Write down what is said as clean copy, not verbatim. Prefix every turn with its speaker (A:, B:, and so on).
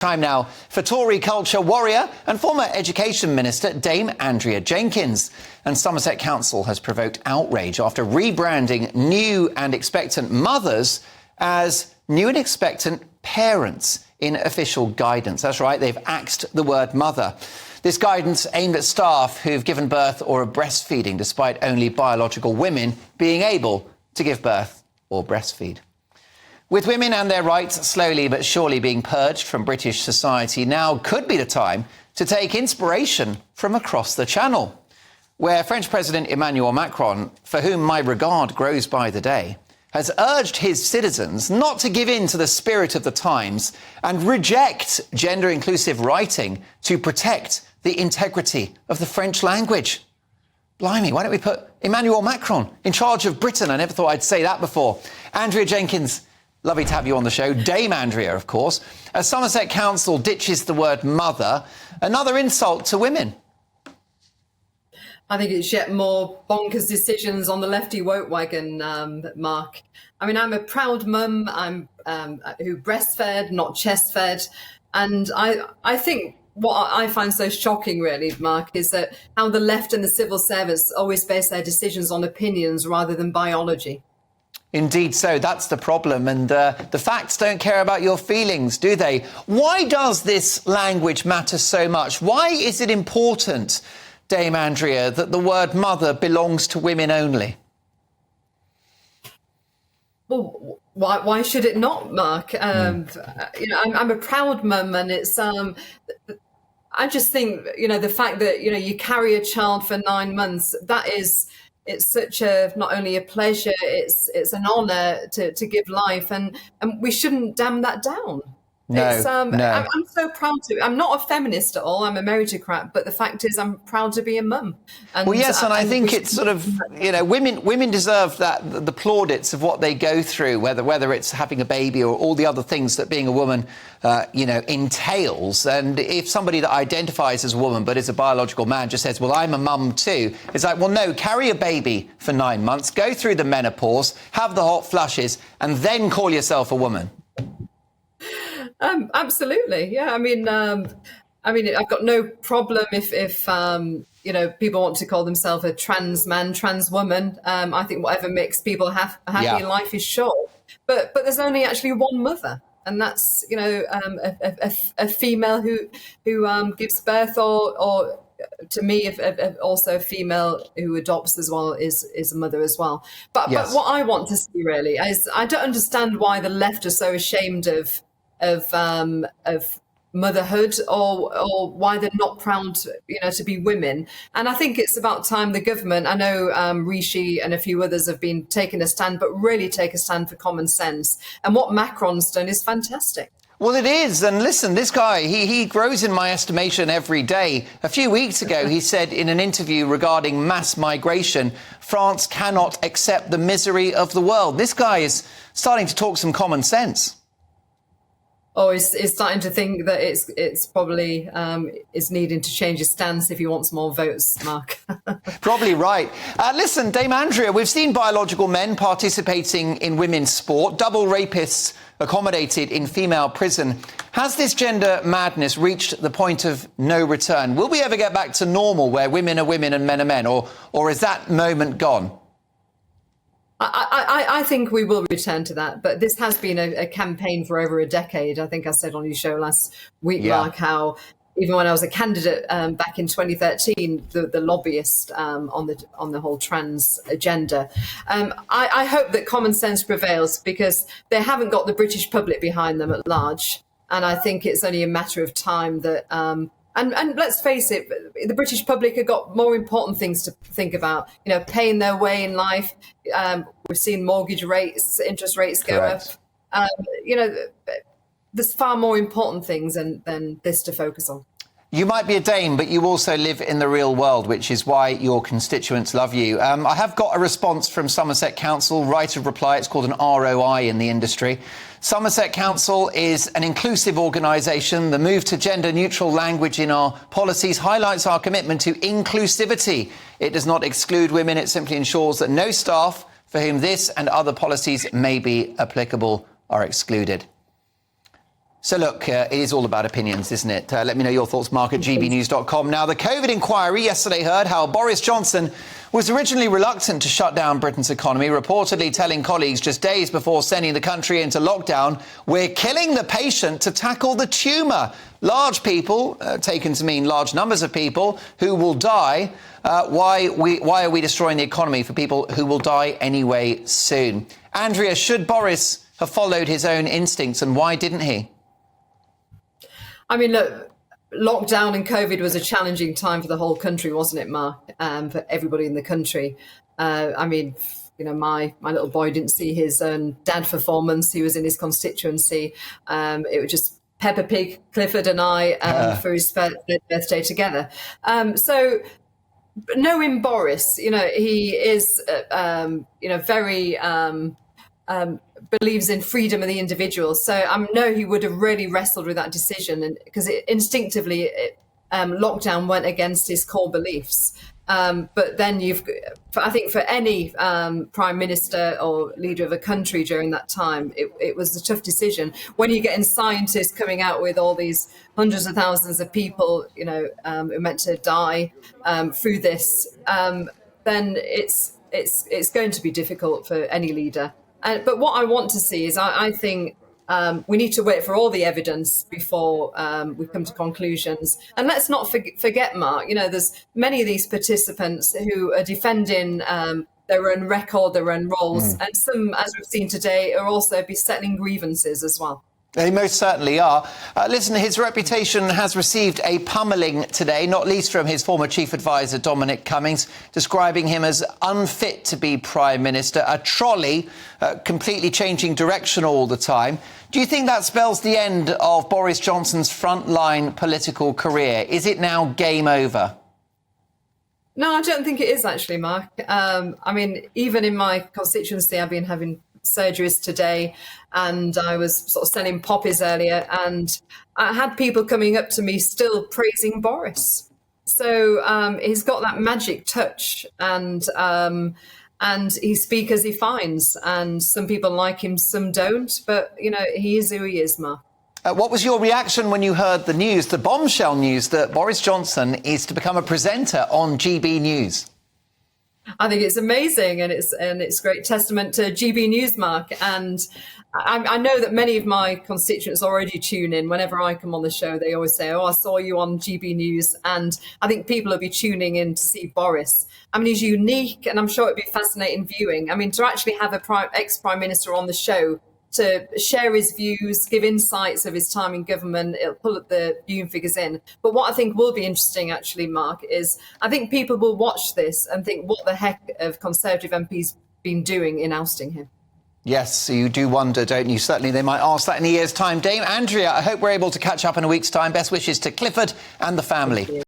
A: Time now for Tory culture warrior and former Education Minister Dame Andrea Jenkyns. And Somerset Council has provoked outrage after rebranding new and expectant mothers as new and expectant parents in official guidance. That's right, they've axed the word mother. This guidance aimed at staff who've given birth or are breastfeeding, despite only biological women being able to give birth or breastfeed. With women and their rights slowly but surely being purged from British society, now could be the time to take inspiration from across the Channel, where French President Emmanuel Macron, for whom my regard grows by the day, has urged his citizens not to give in to the spirit of the times and reject gender-inclusive writing to protect the integrity of the French language. Blimey, why don't we put Emmanuel Macron in charge of Britain? I never thought I'd say that before. Andrea Jenkyns, lovely to have you on the show. Dame Andrea, of course. As Somerset Council ditches the word mother, another insult to women.
B: I think it's yet more bonkers decisions on the lefty woke wagon, Mark. I mean, I'm a proud mum. I'm who breastfed, not chest-fed. And I think what I find so shocking, really, Mark, is that how the left and the civil service always base their decisions on opinions rather than biology.
A: Indeed so. That's the problem. And the facts don't care about your feelings, do they? Why does this language matter so much? Why is it important, Dame Andrea, that the word mother belongs to women only?
B: Well, why should it not, Mark? You know, I'm a proud mum, and it's I just think, you know, the fact that, you know, you carry a child for 9 months, it's such a, not only a pleasure, it's an honour to give life, and we shouldn't damn that down.
A: No.
B: I'm so proud to. I'm not a feminist at all. I'm a meritocrat, but the fact is, I'm proud to be a mum.
A: Well, yes, and I think it's sort of, you know, women deserve that, the plaudits of what they go through, whether it's having a baby or all the other things that being a woman, you know, entails. And if somebody that identifies as a woman but is a biological man just says, well, I'm a mum too, it's like, well, no, carry a baby for 9 months, go through the menopause, have the hot flushes, and then call yourself a woman.
B: Absolutely, yeah. I mean, I've got no problem if you know, people want to call themselves a trans man, trans woman. I think whatever makes people happy in life is short. But there's only actually one mother, and that's, you know, a female who gives birth, or to me, also a female who adopts as well is a mother as well. But what I want to see really is, I don't understand why the left are so ashamed of motherhood, or why they're not proud, you know, to be women. And I think it's about time the government, I know Rishi and a few others have been taking a stand, but really take a stand for common sense. And what Macron's done is fantastic.
A: Well, it is. And listen, this guy, he grows in my estimation every day. A few weeks ago, he said in an interview regarding mass migration, France cannot accept the misery of the world. This guy is starting to talk some common sense.
B: Oh, he's starting to think that it's probably is needing to change his stance if he wants more votes, Mark.
A: Probably right. Listen, Dame Andrea, we've seen biological men participating in women's sport, double rapists accommodated in female prison. Has this gender madness reached the point of no return? Will we ever get back to normal where women are women and men are men, or is that moment gone?
B: I think we will return to that, but this has been a campaign for over a decade. I think I said on your show last week, Mark, how even when I was a candidate back in 2013, the lobbyist on the whole trans agenda. I hope that common sense prevails, because they haven't got the British public behind them at large, and I think it's only a matter of time that. And let's face it, the British public have got more important things to think about, you know, paying their way in life. We've seen mortgage rates, interest rates go up. You know, there's far more important things than this to focus on.
A: You might be a dame, but you also live in the real world, which is why your constituents love you. I have got a response from Somerset Council, right of reply. It's called an ROI in the industry. Somerset Council is an inclusive organisation. The move to gender-neutral language in our policies highlights our commitment to inclusivity. It does not exclude women. It simply ensures that no staff for whom this and other policies may be applicable are excluded. So look, it is all about opinions, isn't it? Let me know your thoughts, Mark, at gbnews.com. Now, the COVID inquiry yesterday heard how Boris Johnson was originally reluctant to shut down Britain's economy, reportedly telling colleagues just days before sending the country into lockdown, "We're killing the patient to tackle the tumour." Large people, taken to mean large numbers of people, who will die. Why are we destroying the economy for people who will die anyway soon? Andrea, should Boris have followed his own instincts, and why didn't he?
B: I mean, look, lockdown and COVID was a challenging time for the whole country, wasn't it, Mark? For everybody in the country. I mean, you know, my little boy didn't see his own dad for 4 months. He was in his constituency. It was just Peppa Pig, Clifford and I for his birthday together. So knowing Boris, you know, he is, very believes in freedom of the individual. So I know he would have really wrestled with that decision, and because instinctively lockdown went against his core beliefs. But then I think for any prime minister or leader of a country during that time, it was a tough decision. When you're getting scientists coming out with all these hundreds of thousands of people, who are meant to die through this, then it's going to be difficult for any leader. But what I want to see is I think we need to wait for all the evidence before we come to conclusions. And let's not forget, Mark, there's many of these participants who are defending their own record, their own roles. And some, as we've seen today, are also settling grievances as well.
A: They most certainly are. Listen, his reputation has received a pummelling today, not least from his former chief advisor, Dominic Cummings, describing him as unfit to be Prime Minister, a trolley, completely changing direction all the time. Do you think that spells the end of Boris Johnson's frontline political career? Is it now game over?
B: No, I don't think it is, actually, Mark. I mean, even in my constituency, I've been having surgeries today, and I was sort of selling poppies earlier, and I had people coming up to me still praising Boris. So he's got that magic touch, and he speaks as he finds, and some people like him, some don't, but he is who he is, Mark.
A: What was your reaction when you heard the news, the bombshell news, that Boris Johnson is to become a presenter on GB News?
B: I think it's amazing, and it's great testament to GB News, Mark. And I know that many of my constituents already tune in. Whenever I come on the show, they always say, "Oh, I saw you on GB News." And I think people will be tuning in to see Boris. I mean, he's unique, and I'm sure it'd be fascinating viewing. I mean, to actually have a ex-Prime Minister on the show to share his views, give insights of his time in government, it'll pull up the viewing figures in. But what I think will be interesting, actually, Mark, is I think people will watch this and think, what the heck have Conservative MPs been doing in ousting him?
A: Yes, so you do wonder, don't you? Certainly they might ask that in a year's time. Dame Andrea, I hope we're able to catch up in a week's time. Best wishes to Clifford and the family.